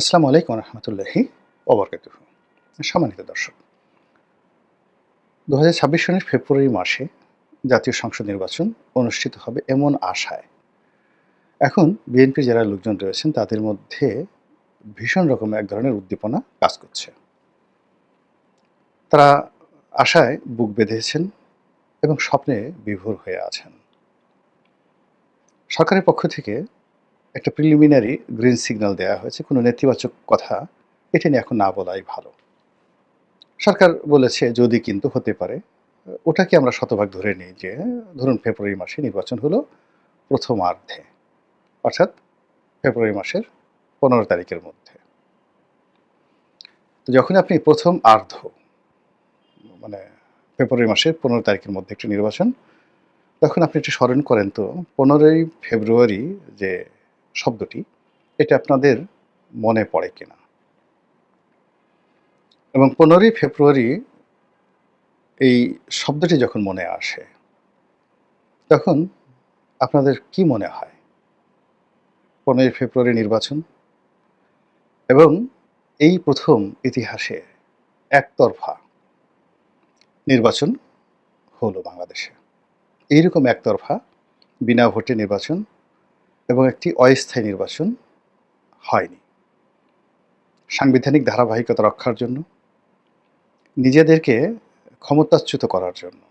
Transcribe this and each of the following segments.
আসসালামু আলাইকুম রহমতুল্লাহি ওবরকাতুহু। সম্মানিত দর্শক, ২০২৬ সনের ফেব্রুয়ারি মাসে জাতীয় সংসদ নির্বাচন অনুষ্ঠিত হবে এমন আশায় এখন বিএনপির যারা লোকজন রয়েছেন তাদের মধ্যে ভীষণ রকমের এক ধরনের উদ্দীপনা কাজ করছে। তারা আশায় বুক বেঁধেছেন এবং স্বপ্নে বিভোর হয়ে আছেন। সরকারের পক্ষ থেকে একটা প্রিলিমিনারি গ্রিন সিগন্যাল দেওয়া হয়েছে, কোনো নেতিবাচক কথা এটা নিয়ে এখন না বলাই ভালো। সরকার বলেছে যদি কিন্তু হতে পারে, ওটাকে আমরা শতভাগ ধরে নিই যে ধরুন ফেব্রুয়ারি মাসে নির্বাচন হলো প্রথমার্ধে, অর্থাৎ ফেব্রুয়ারি মাসের ১৫ তারিখের মধ্যে। তো যখন আপনি প্রথম আর্ধ মানে ফেব্রুয়ারি মাসের ১৫ তারিখের মধ্যে একটি নির্বাচন, তখন আপনি একটু স্মরণ করেন তো ১৫ই ফেব্রুয়ারি যে শব্দটি, এটা আপনাদের মনে পড়ে কিনা? এবং ১৫ই ফেব্রুয়ারি এই শব্দটি যখন মনে আসে, তখন আপনাদের কি মনে হয়? ১৫ই ফেব্রুয়ারি নির্বাচন এবং এই প্রথম ইতিহাসে একতরফা নির্বাচন হলো বাংলাদেশে। এইরকম একতরফা বিনা ভোটে নির্বাচন এবং একটি অস্থায়ী নির্বাচন হয়নি। সাংবিধানিক ধারাবাহিকতা রক্ষার জন্য, নিজেদেরকে ক্ষমতাচ্যুত করার জন্য,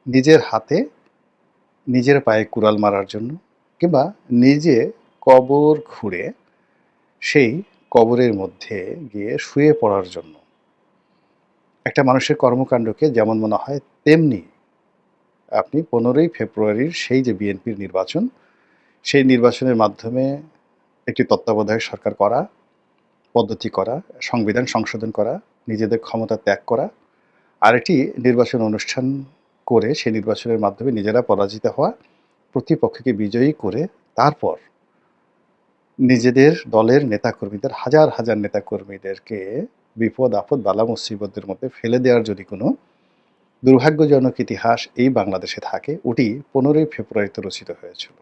নিজের হাতে নিজের পায়ে কুড়াল মারার জন্য, কিংবা নিজে কবর খুঁড়ে সেই কবরের মধ্যে গিয়ে শুয়ে পড়ার জন্য একটা মানুষের কর্মকাণ্ডকে যেমন মনে হয় তেমনি আপনি ১৫ই ফেব্রুয়ারির সেই যে বিএনপির নির্বাচন, সেই নির্বাচনের মাধ্যমে একটি তত্ত্বাবধায়ক সরকার করা, পদ্ধতি করা, সংবিধান সংশোধন করা, নিজেদের ক্ষমতা ত্যাগ করা, আরেকটি নির্বাচন অনুষ্ঠান করে সেই নির্বাচনের মাধ্যমে নিজেরা পরাজিত হওয়া, প্রতিপক্ষকে বিজয়ী করে তারপর নিজেদের দলের নেতাকর্মীদের হাজার হাজার নেতাকর্মীদেরকে বিপদ আপদ বালা মুসিবতের মধ্যে ফেলে দেওয়ার যদি কোনো দুর্ভাগ্যজনক ইতিহাস এই বাংলাদেশে থাকে, ওটি ১৫ই ফেব্রুয়ারিতে রচিত হয়েছিল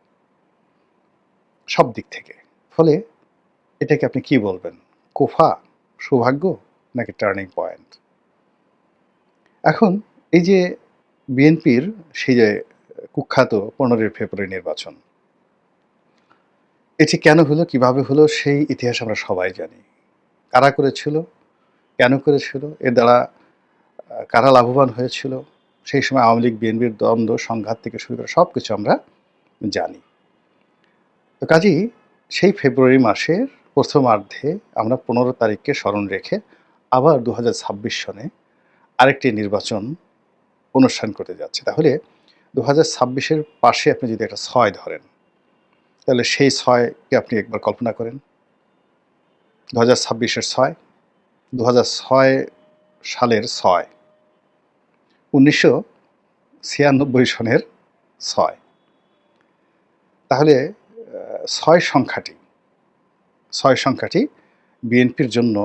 সব দিক থেকে। ফলে এটাকে আপনি কি বলবেন? কুফা, সৌভাগ্য, নাকি টার্নিং পয়েন্ট? এখন এই যে বিএনপির সেই যে কুখ্যাত ১৫ই ফেব্রুয়ারি নির্বাচন, এটি কেন হলো, কিভাবে হলো, সেই ইতিহাস আমরা সবাই জানি। কারা করেছিল, কেন করেছিল, এর দ্বারা কারা লাভবান হয়েছিল, সেই সময় আওয়ামী লীগ বিএনপির দ্বন্দ্ব সংঘাত থেকে শুরু করে সব কিছু আমরা জানি। তো কাজেই সেই ফেব্রুয়ারি মাসের প্রথমার্ধে আমরা ১৫ তারিখকে স্মরণ রেখে আবার ২০২৬ সনে আরেকটি নির্বাচন অনুষ্ঠান করতে যাচ্ছে। তাহলে ২০২৬-এর পাশে আপনি যদি একটা ৬ ধরেন, তাহলে সেই ৬কে আপনি একবার কল্পনা করেন। ২০২৬-এর ৬, ২০০৬ সালের ৬, ১৯৯৬ সনের ৬। তাহলে ৬ সংখ্যাটি বিএনপির জন্য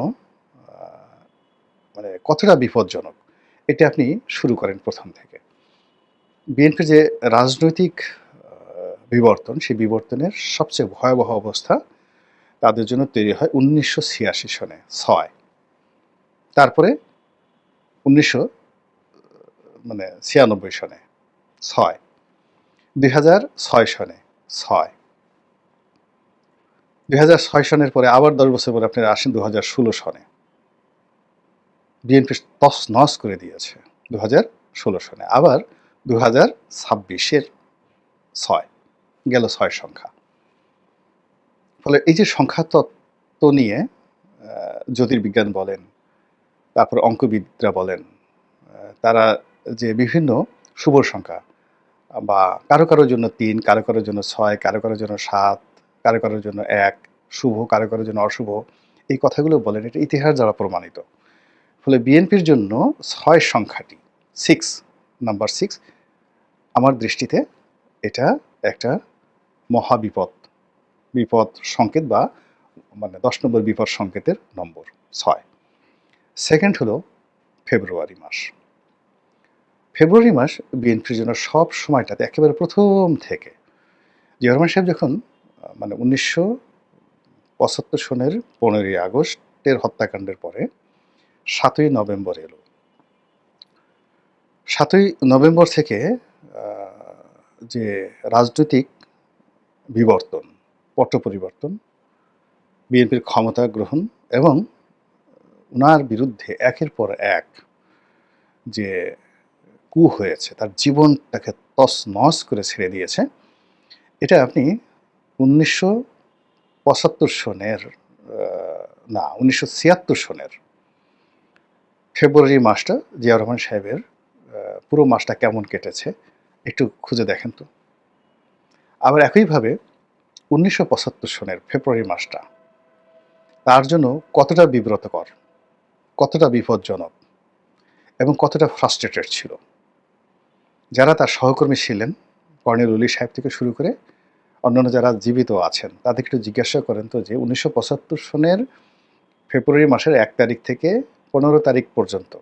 মানে কতটা বিপজ্জনক, এটা আপনি শুরু করেন প্রথম থেকে। বিএনপির যে রাজনৈতিক বিবর্তন, সেই বিবর্তনের সবচেয়ে ভয়াবহ অবস্থা তাদের জন্য তৈরি হয় ১৯৮৬ সনে ৬, তারপরে ১৯৯৬ সনে ৬, ২০০৬ সনে ৬, ২০০৬ সনের পরে আবার ১০ বছর পরে আপনারা আসেন ২০১৬ সনে। বিএনপি তছনছ করে দিয়েছে ২০১৬ সনে। আবার ২০২৬-এর ৬, গেল ৬ সংখ্যা। ফলে এই যে সংখ্যা তত্ত্ব নিয়ে জ্যোতির্বিজ্ঞান বলেন, তারপর অঙ্কবিদরা বলেন, তারা যে বিভিন্ন শুভ সংখ্যা বা কারো কারোর জন্য ৩, কারো কারোর জন্য ৬, কারো কারোর জন্য ৭, কারো কারোর জন্য ১ শুভ, কারো কারোর জন্য অশুভ, এই কথাগুলো বলেন, এটা ইতিহাস দ্বারা প্রমাণিত। ফলে বিএনপির জন্য ৬ সংখ্যাটি, নাম্বার 6, আমার দৃষ্টিতে এটা একটা মহাবিপদ, বিপদ সংকেত বা মানে ১০ নম্বর বিপদ সংকেতের নম্বর ৬। সেকেন্ড হলো ফেব্রুয়ারি মাস। ফেব্রুয়ারি মাস বিএনপির জন্য সব সময়টাতে একেবারে প্রথম থেকে জিয়া রহমান সাহেব যখন মানে 1975 সনের 15ই আগস্টের হত্যাকাণ্ডের পরে 7ই নভেম্বর এলো। 7ই নভেম্বর থেকে যে রাজনৈতিক বিবর্তন, পট পরিবর্তন, বিএনপির ক্ষমতা গ্রহণ এবং উনার বিরুদ্ধে একের পর এক যে কু হয়েছে, তার জীবনটাকে তছনছ করে ছেড়ে দিয়েছে, এটা আপনি 1975 সনের না 1976 সনের ফেব্রুয়ারি মাসটা জিয়াউর রহমান সাহেবের পুরো মাসটা কেমন কেটেছে একটু খুঁজে দেখেন তো। আবার একইভাবে 1975 সনের ফেব্রুয়ারি মাসটা তার জন্য কতটা বিব্রতকর, কতটা বিপজ্জনক এবং কতটা ফ্রাস্ট্রেটেড ছিল। যারা তার সহকর্মী ছিলেন, কর্নেল ওলি সাহেব থেকে শুরু করে অন্যান্য যারা জীবিত আছেন, তাদেরকে একটু জিজ্ঞাসা করেন তো যে 1975 সনের ফেব্রুয়ারি মাসের 1 তারিখ থেকে 15 তারিখ পর্যন্ত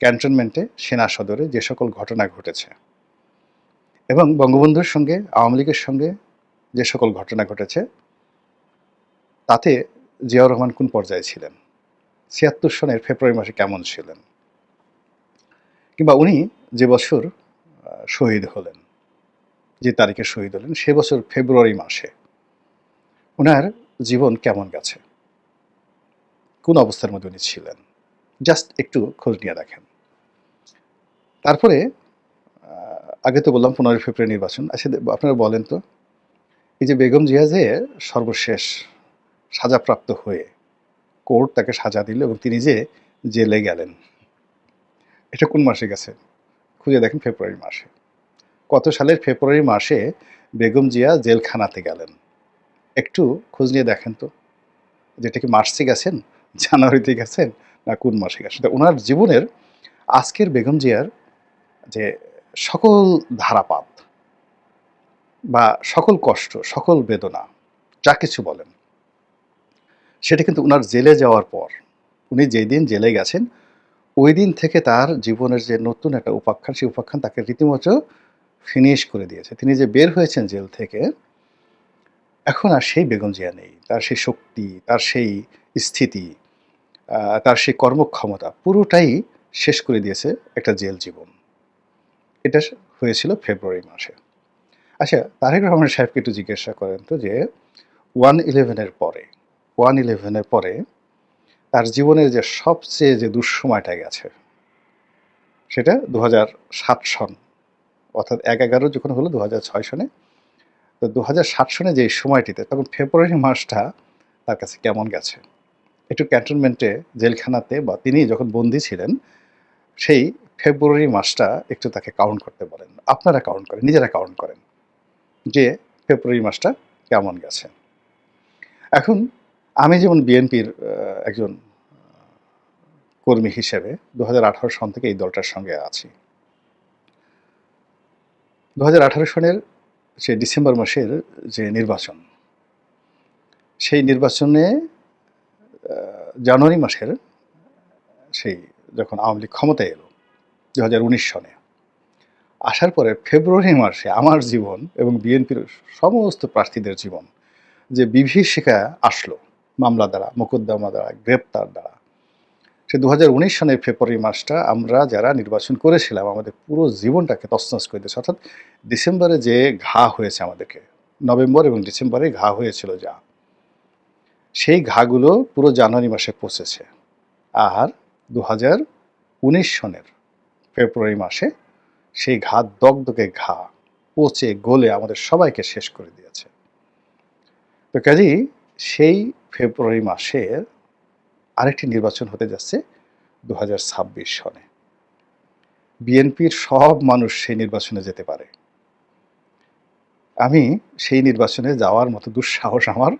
ক্যান্টনমেন্টে, সেনা সদরে যে সকল ঘটনা ঘটেছে এবং বঙ্গবন্ধুর সঙ্গে, আওয়ামী লীগের সঙ্গে যে সকল ঘটনা ঘটেছে, তাতে জিয়াউর রহমান কোন পর্যায়ে ছিলেন, 76 সনের ফেব্রুয়ারি মাসে কেমন ছিলেন, কিংবা উনি যে বছর শহীদ হলেন, যে তারিখে শহীদ হলেন, সে বছর ফেব্রুয়ারি মাসে ওনার জীবন কেমন গেছে, কোন অবস্থার মধ্যে উনি ছিলেন, জাস্ট একটু খোঁজ নিয়ে দেখেন। তারপরে আগে তো বললাম 15 ফেব্রুয়ারি নির্বাচন। আচ্ছা আপনারা বলেন তো, এই যে বেগম জিয়া যে সর্বশেষ সাজাপ্রাপ্ত হয়ে কোর্ট তাকে সাজা দিল এবং তিনি যে জেলে গেলেন, এটা কোন মাসে গেছে? খুঁজে দেখেন ফেব্রুয়ারি মাসে। কত সালের ফেব্রুয়ারি মাসে বেগম জিয়া জেলখানাতে গেলেন? একটু খোঁজ নিয়ে দেখেন তো, যেটা কি মার্চে গেছেন, জানুয়ারিতে গেছেন, না কোন মাসে গেছেন। ওনার জীবনের আজকের বেগম জিয়ার যে সকল ধারাপাত বা সকল কষ্ট, সকল বেদনা, যা কিছু বলেন, সেটা কিন্তু ওনার জেলে যাওয়ার পর, উনি যেই দিন জেলে গেছেন ওই দিন থেকে তার জীবনের যে নতুন একটা উপাখ্যান, সেই উপাখ্যান তাকে রীতিমতো ফিনিশ করে দিয়েছে। তিনি যে বের হয়েছেন জেল থেকে, এখন আর সেই বেগম জিয়া নেই। তার সেই শক্তি, তার সেই স্থিতি, তার সেই কর্মক্ষমতা পুরোটাই শেষ করে দিয়েছে একটা জেল জীবন। এটা হয়েছিল ফেব্রুয়ারি মাসে। আচ্ছা, তারেক রহমান সাহেবকে একটু জিজ্ঞাসা করেন তো যে 1/11-এর পরে তার জীবনের যে সবচেয়ে যে দুঃসময়টা গেছে, সেটা 2007 সন, অর্থাৎ 1/11 যখন হলো 2006 সনে, তো 2007 সনে যে সময়টিতে, তখন ফেব্রুয়ারি মাসটা তার কাছে কেমন গেছে একটু ক্যান্টনমেন্টে, জেলখানাতে, বা তিনি যখন বন্দী ছিলেন, সেই ফেব্রুয়ারি মাসটা একটু তাকে কাউন্ট করতে বলেন। আপনারা কাউন্ট করেন, নিজেরা কাউন্ট করেন যে ফেব্রুয়ারি মাসটা কেমন গেছে। এখন আমি যেমন বিএনপির একজন কর্মী হিসেবে 2018 সন থেকে এই দলটার সঙ্গে আছি। 2018 সনের সে ডিসেম্বর মাসের যে নির্বাচন, সেই নির্বাচনে জানুয়ারি মাসের সেই যখন আওয়ামী লীগ ক্ষমতায় এলো 2019 সনে, আসার পরে ফেব্রুয়ারি মাসে আমার জীবন এবং বিএনপির সমস্ত প্রার্থীদের জীবন যে বিভীষিকা আসলো, মামলা দ্বারা, মোকদ্দমা দ্বারা, গ্রেপ্তার দ্বারা, সে 2019 সনের ফেব্রুয়ারি মাসটা আমরা যারা নির্বাচন করেছিলাম আমাদের পুরো জীবনটাকে তছনছ করে দিয়েছে। অর্থাৎ ডিসেম্বরে যে ঘা হয়েছে আমাদেরকে, নভেম্বর এবং ডিসেম্বরে ঘা হয়েছিল যা, সেই ঘাগুলো পুরো জানুয়ারি মাসে পৌঁছেছে। আর 2019 সনের ফেব্রুয়ারি মাসে সেই ঘা, দগদগে ঘা, পচে গলে আমাদের সবাইকে শেষ করে দিয়েছে। তো কাজেই সেই ফেব্রুয়ারি মাসে আরেকটি নির্বাচন হতে যাচ্ছে 2026 সনে। বিএনপির সব মানুষ সেই নির্বাচনে যেতে পারে, আমি সেই নির্বাচনে যাওয়ার মতো দুঃসাহস আমার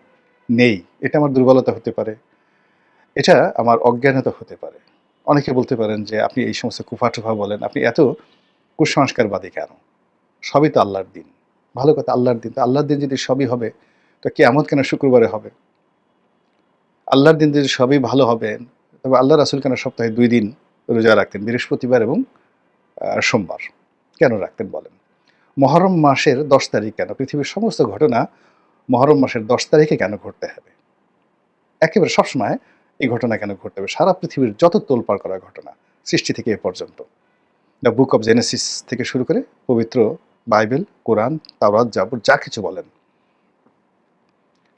নেই। এটা আমার দুর্বলতা হতে পারে, এটা আমার অজ্ঞানতা হতে পারে। অনেকে বলতে পারেন যে আপনি এই সমস্ত কুফাটুফা বলেন, আপনি এত কুসংস্কারবাদী কেন? সবই তো আল্লাহর দিন। ভালো কথা, আল্লাহর দিন। তো আল্লাহর দিন যদি সবই হবে, তো কিয়ামত কেন শুক্রবারে হবে? আল্লাহর দিন যদি সবই ভালো হবে, তবে আল্লাহ রাসূল কেন সপ্তাহে 2 দিন রোজা রাখতেন, বৃহস্পতিবার এবং সোমবার কেন রাখতেন বলেন? মহরম মাসের 10 তারিখ কেন? পৃথিবীর সমস্ত ঘটনা মহরম মাসের 10 তারিখে কেন ঘটতে হবে? একেবারে সবসময় এই ঘটনা কেন ঘটতে হবে? সারা পৃথিবীর যত তোলপাড় করা ঘটনা, সৃষ্টি থেকে এ পর্যন্ত, দ্য বুক অব জেনেসিস থেকে শুরু করে পবিত্র বাইবেল, কোরআন, তাওরাত, জাবুর যা কিছু বলেন,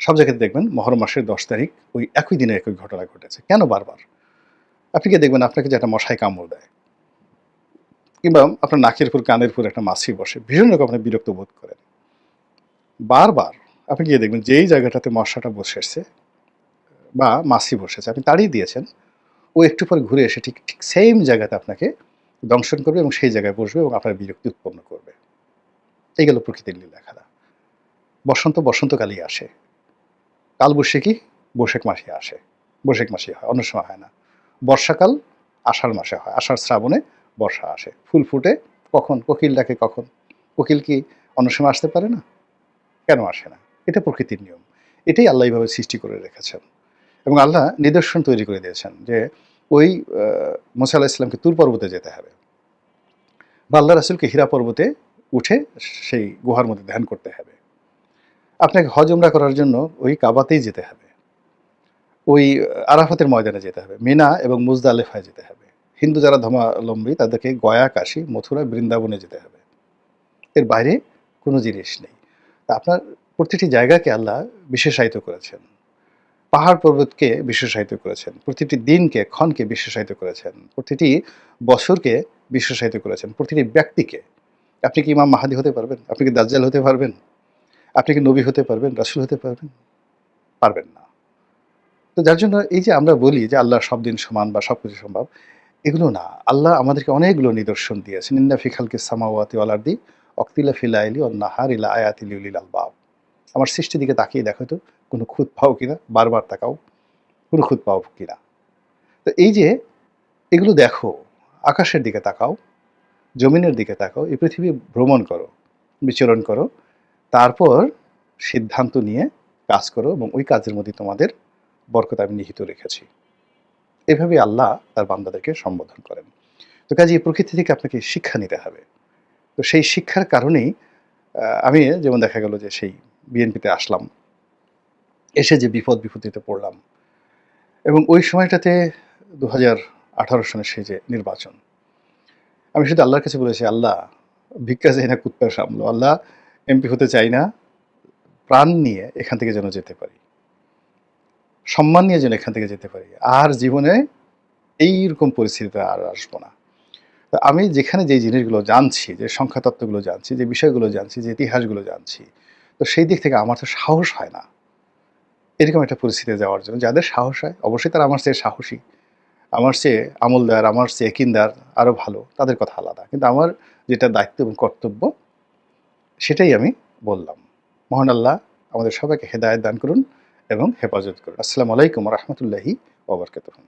সব জায়গাতে দেখবেন মহরম মাসের 10 তারিখ ওই একই দিনে একই ঘটনা ঘটেছে। কেন বারবার? আপনি কি দেখবেন আপনাকে যে একটা মশায় কামড় দেয় কিংবা আপনার নাকের উপর, কানের উপর একটা মাছি বসে, ভীষণ রকম আপনি বিরক্ত বোধ করেন। বারবার আপনি গিয়ে দেখবেন যেই জায়গাটাতে মশাটা বসেছে বা মাছি বসেছে, আপনি তাড়িয়ে দিয়েছেন, ও একটু পরে ঘুরে এসে ঠিক ঠিক সেম জায়গাতে আপনাকে দংশন করবে এবং সেই জায়গায় বসবে এবং আপনার বিরক্তি উৎপন্ন করবে। এই গেল প্রকৃতির লীলাখেলা। বসন্ত বসন্তকালেই আসে, কালবৈশাখী বৈশাখ মাসে আসে, বৈশাখ মাসে হয়, অন্য সময় হয় না। বর্ষাকাল আষাঢ় মাসে হয়, আষাঢ় শ্রাবণে বর্ষা আসে, ফুল ফুটে কখন, কোকিল ডাকে কখন, কোকিল কি অন্য সময় আসতে পারে না? কেন আসে না? এটা প্রকৃতির নিয়ম। এটাই আল্লাহ এইভাবে সৃষ্টি করে রেখেছেন এবং আল্লাহ নিদর্শন তৈরি করে দিয়েছেন যে ওই মুসা আলাহ ইসলামকে তুর পর্বতে যেতে হবে বা আল্লাহ রাসুলকে হীরা পর্বতে উঠে সেই গুহার মধ্যে ধ্যান করতে হবে। আপনাকে হজ উমরা করার জন্য ওই কাবাতেই যেতে হবে, ওই আরাফাতের ময়দানে যেতে হবে, মিনা এবং মুজদালেফায় যেতে হবে। হিন্দু যারা ধর্মাবলম্বী তাদেরকে গয়া, কাশী, মথুরা, বৃন্দাবনে যেতে হবে। এর বাইরে কোনো জিনিস নেই। তা আপনার প্রতিটি জায়গাকে আল্লাহ বিশেষায়িত করেছেন, পাহাড় পর্বতকে বিশেষায়িত করেছেন, প্রতিটি দিনকে, ক্ষণকে বিশেষায়িত করেছেন, প্রতিটি বছরকে বিশেষায়িত করেছেন, প্রতিটি ব্যক্তিকে। আপনি কি ইমাম মাহাদি হতে পারবেন? আপনি কি দাজ্জাল হতে পারবেন? আপনি কি নবী হতে পারবেন? রাসূল হতে পারবেন? পারবেন না। তো যার জন্য এই যে আমরা বলি যে আল্লাহর সব দিন সমান বা সবকিছু সম্ভব, এগুলো না। আল্লাহ আমাদেরকে অনেকগুলো নিদর্শন দিয়েছেন। ইন্না ফি খালকিস সামাওয়াতি ওয়াল আরদি ওয়াখতিলাফিল লাইলি ওয়ান নাহারি লাআয়াতিল লিউলিল আলবাব। আমার সৃষ্টির দিকে তাকিয়ে দেখো তো কোনো খুঁত পাও কিনা? বারবার তাকাও, কোনো খুঁত পাও কিনা? তো এই যে এগুলো দেখো, আকাশের দিকে তাকাও, জমিনের দিকে তাকাও, এই পৃথিবী ভ্রমণ করো, বিচরণ করো, তারপর সিদ্ধান্ত নিয়ে কাজ করো এবং ওই কাজের মধ্যে তোমাদের বরকত আমি নিহিত রেখেছি। এভাবে আল্লাহ তার বান্দাদেরকে সম্বোধন করেন। তো কাজেই প্রকৃতি থেকে আপনাকে শিক্ষা নিতে হবে। তো সেই শিক্ষার কারণেই আমি যেমন দেখা গেল যে সেই বিএনপিতে আসলাম, এসে যে বিপত্তিতে পড়লাম এবং ওই সময়টাতে ২০১৮ সনের সেই যে নির্বাচন, আমি শুধু আল্লাহর কাছে বলেছি, আল্লাহ ভিক্ষা চাই না, কুত্তার সামলো। আল্লাহ এমপি হতে চাই না, প্রাণ নিয়ে এখান থেকে যেন যেতে পারি, সম্মান নিয়ে যেন এখান থেকে যেতে পারি। আর জীবনে এইরকম পরিস্থিতিতে আর আসবো না। তো আমি যেখানে যেই জিনিসগুলো জানছি, যে সংখ্যা তত্ত্বগুলো জানছি, যে বিষয়গুলো জানছি, যে ইতিহাসগুলো জানছি, তো সেই দিক থেকে আমার তো সাহস হয় না এরকম একটা পরিস্থিতিতে যাওয়ার জন্য। যাদের সাহস হয় অবশ্যই তারা আমার চেয়ে সাহসী, আমার চেয়ে আমলদার, আমার চেয়ে একিনদার, আরও ভালো, তাদের কথা আলাদা। কিন্তু আমার যেটা দায়িত্ব এবং কর্তব্য সেটাই আমি বললাম। মহান আল্লাহ আমাদের সবাইকে হেদায়েত দান করুন এবং হেফাজত করুন। আসসালামু আলাইকুম ওয়া রাহমাতুল্লাহি ওয়া বারাকাতুহু।